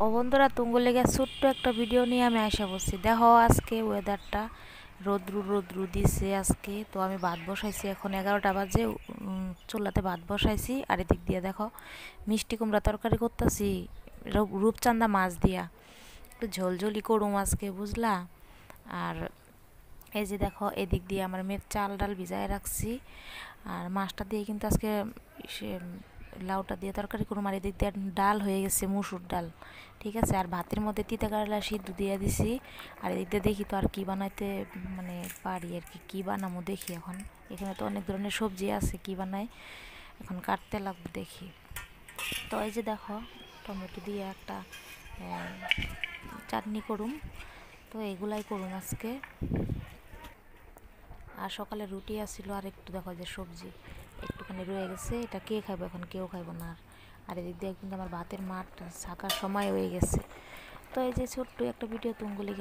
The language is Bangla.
ও বন্ধুরা, তুঙ্গ লেগে ছোট্ট একটা ভিডিও নিয়ে আমি আসা বলছি। দেখো আজকে ওয়েদারটা রোদ্রু রোদ্রু দিছে আজকে। তো আমি ভাত বসাইছি, এখন 11টা বাজে। চুলাতে ভাত বসাইছি, আর এদিক দিয়ে দেখো মিষ্টি কুমড়া তরকারি করতেছি রূপচাঁদা মাছ দিয়া। একটু ঝোলঝোলি করুম আজকে, বুঝলা। আর এই যে দেখো, এদিক দিয়ে আমার মেয়ের চাল ডাল ভিজায় রাখছি। আর মাছটা দিয়ে কিন্তু আজকে সে লাউটা দিয়ে তরকারি করুম। আর এদিক দিয়ে ডাল হয়ে গেছে, মুসুর ডাল। ঠিক আছে, আর ভাতের মধ্যে তিতা কারলা সিদ্ধ দিয়ে দিছি। আর এদিক দিয়ে দেখি তো আর কি বানাইতে মানে পারি আর কি, কী বানামো দেখি এখন। এখানে তো অনেক ধরনের সবজি আছে, কি বানাই এখন কাটতে লাগবে দেখি। তো এই যে দেখো, টমেটো দিয়ে একটা চাটনি করুম। তো এগুলাই করুম আজকে। আর সকালে রুটি আসছিল, আর একটু দেখো যে সবজি একটুখানি রয়ে গেছে, এটা কে খাইবো এখন, কেউ খাইবো না। আর এদিক দিয়ে কিন্তু আমার ভাতের মাঠ থাকার সময় হয়ে গেছে। তো এই যে ছোট্ট একটা ভিডিও তুঙ্গুলি